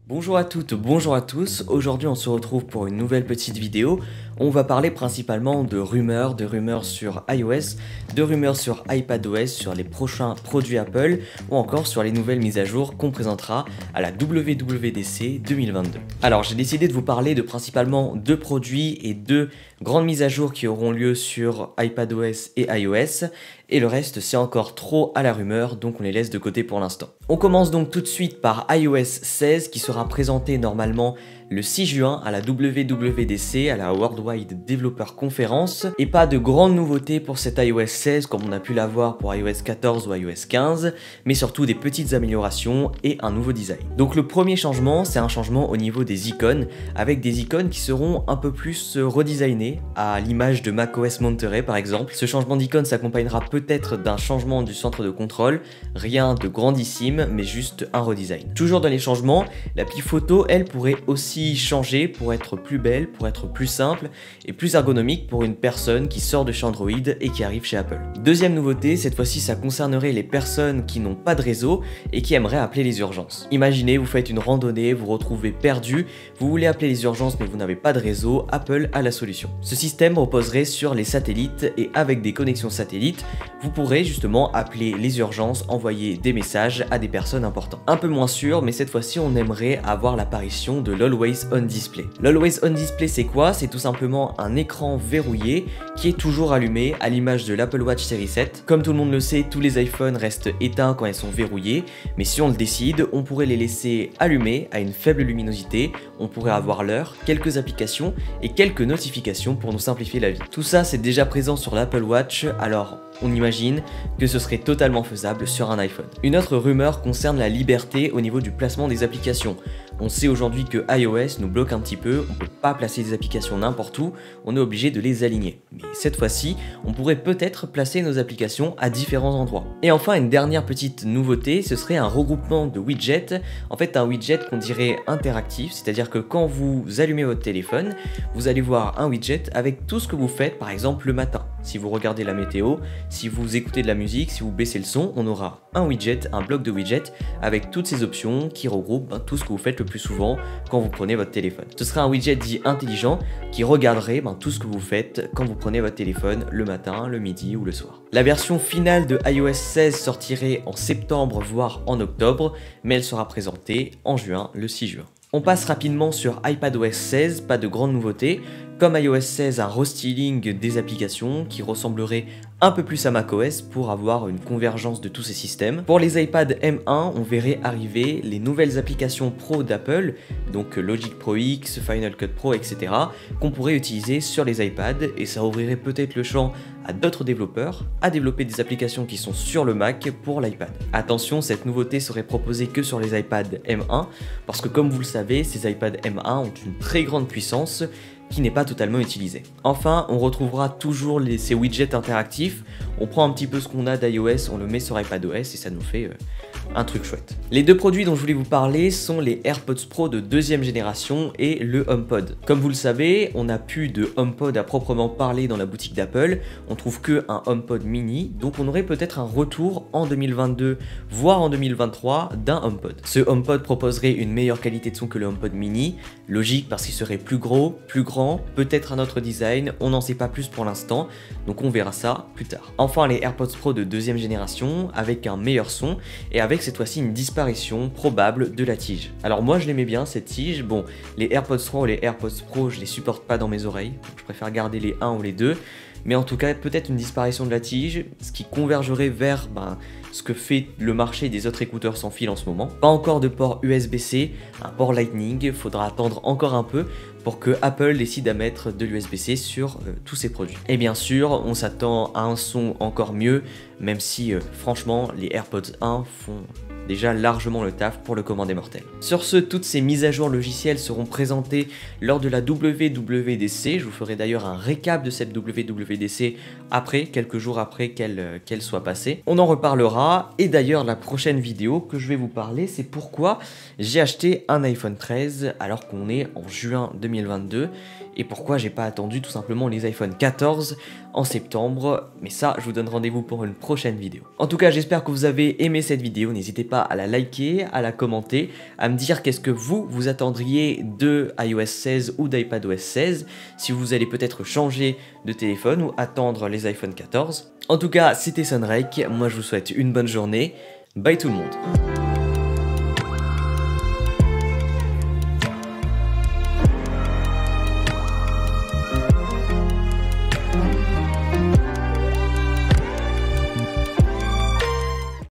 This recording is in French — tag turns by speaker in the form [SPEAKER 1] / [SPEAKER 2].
[SPEAKER 1] Bonjour à toutes, bonjour à tous, aujourd'hui on se retrouve pour une nouvelle petite vidéo. On va parler principalement de rumeurs sur iOS, de rumeurs sur iPadOS, sur les prochains produits Apple ou encore sur les nouvelles mises à jour qu'on présentera à la WWDC 2022. Alors j'ai décidé de vous parler de principalement deux produits et deux grandes mises à jour qui auront lieu sur iPadOS et iOS, et le reste c'est encore trop à la rumeur, donc on les laisse de côté pour l'instant. On commence donc tout de suite par iOS 16 qui sera présenté normalement le 6 juin à la WWDC, à la Worldwide Developer Conference, et pas de grandes nouveautés pour cet iOS 16 comme on a pu l'avoir pour iOS 14 ou iOS 15, mais surtout des petites améliorations et un nouveau design. Donc le premier changement, c'est un changement au niveau des icônes, avec des icônes qui seront un peu plus redesignées, à l'image de macOS Monterey par exemple. Ce changement d'icône s'accompagnera peut-être d'un changement du centre de contrôle, rien de grandissime, mais juste un redesign. Toujours dans les changements, l'appli photo, elle, pourrait aussi changer pour être plus belle, pour être plus simple et plus ergonomique pour une personne qui sort de chez Android et qui arrive chez Apple. Deuxième nouveauté, cette fois-ci ça concernerait les personnes qui n'ont pas de réseau et qui aimeraient appeler les urgences. Imaginez, vous faites une randonnée, vous vous retrouvez perdu, vous voulez appeler les urgences mais vous n'avez pas de réseau, Apple a la solution. Ce système reposerait sur les satellites et avec des connexions satellites, vous pourrez justement appeler les urgences, envoyer des messages à des personnes importantes. Un peu moins sûr, mais cette fois-ci on aimerait avoir l'apparition de l'Always On Display. L'Always On Display c'est quoi? C'est tout simplement un écran verrouillé qui est toujours allumé à l'image de l'Apple Watch série 7. Comme tout le monde le sait, tous les iPhones restent éteints quand ils sont verrouillés, mais si on le décide, on pourrait les laisser allumés à une faible luminosité, on pourrait avoir l'heure, quelques applications et quelques notifications pour nous simplifier la vie. Tout ça c'est déjà présent sur l'Apple Watch, alors on imagine que ce serait totalement faisable sur un iPhone. Une autre rumeur concerne la liberté au niveau du placement des applications. On sait aujourd'hui que iOS nous bloque un petit peu, on ne peut pas placer des applications n'importe où, on est obligé de les aligner. Mais cette fois-ci, on pourrait peut-être placer nos applications à différents endroits. Et enfin, une dernière petite nouveauté, ce serait un regroupement de widgets. En fait, un widget qu'on dirait interactif, c'est-à-dire que quand vous allumez votre téléphone, vous allez voir un widget avec tout ce que vous faites, par exemple le matin. Si vous regardez la météo, si vous écoutez de la musique, si vous baissez le son, on aura un widget, un bloc de widgets avec toutes ces options qui regroupent tout ce que vous faites le plus souvent quand vous prenez votre téléphone. Ce sera un widget dit intelligent qui regarderait tout ce que vous faites quand vous prenez votre téléphone le matin, le midi ou le soir. La version finale de iOS 16 sortirait en septembre voire en octobre, mais elle sera présentée en juin, le 6 juin. On passe rapidement sur iPadOS 16, pas de grandes nouveautés. Comme iOS 16, un restyling des applications qui ressemblerait un peu plus à macOS pour avoir une convergence de tous ces systèmes. Pour les iPad M1, on verrait arriver les nouvelles applications pro d'Apple, donc Logic Pro X, Final Cut Pro, etc., qu'on pourrait utiliser sur les iPads, et ça ouvrirait peut-être le champ à d'autres développeurs à développer des applications qui sont sur le Mac pour l'iPad. Attention, cette nouveauté serait proposée que sur les iPad M1, parce que comme vous le savez, ces iPad M1 ont une très grande puissance qui n'est pas totalement utilisée. Enfin, on retrouvera toujours ces widgets interactifs. On prend un petit peu ce qu'on a d'iOS, on le met sur iPadOS et ça nous fait un truc chouette. Les deux produits dont je voulais vous parler sont les AirPods Pro de deuxième génération et le HomePod. Comme vous le savez, on n'a plus de HomePod à proprement parler dans la boutique d'Apple. On trouve que un HomePod mini, donc on aurait peut-être un retour en 2022, voire en 2023 d'un HomePod. Ce HomePod proposerait une meilleure qualité de son que le HomePod mini, logique parce qu'il serait plus gros, plus grand, peut-être un autre design, on n'en sait pas plus pour l'instant, donc on verra ça plus tard. Enfin, les AirPods Pro de deuxième génération avec un meilleur son et avec cette fois-ci une disparition probable de la tige. Alors moi je l'aimais bien cette tige, bon les AirPods 3 ou les AirPods Pro je les supporte pas dans mes oreilles, donc je préfère garder les 1 ou les 2, mais en tout cas peut-être une disparition de la tige, ce qui convergerait vers ce que fait le marché des autres écouteurs sans fil en ce moment. Pas encore de port USB-C, un port Lightning, faudra attendre encore un peu pour que Apple décide à mettre de l'USB-C sur tous ses produits. Et bien sûr, on s'attend à un son encore mieux, même si franchement les AirPods 1 font déjà largement le taf pour le commun des mortels. Sur ce, toutes ces mises à jour logicielles seront présentées lors de la WWDC. Je vous ferai d'ailleurs un récap de cette WWDC après, quelques jours après qu'elle soit passée. On en reparlera, et d'ailleurs la prochaine vidéo que je vais vous parler, c'est pourquoi j'ai acheté un iPhone 13 alors qu'on est en juin 2022 et pourquoi j'ai pas attendu tout simplement les iPhone 14 en septembre, mais ça je vous donne rendez-vous pour une prochaine vidéo. En tout cas, j'espère que vous avez aimé cette vidéo, n'hésitez pas pas à la liker, à la commenter, à me dire qu'est-ce que vous attendriez de iOS 16 ou d'iPadOS 16, si vous allez peut-être changer de téléphone ou attendre les iPhone 14. En tout cas, c'était Sunrek, moi je vous souhaite une bonne journée, bye tout le monde.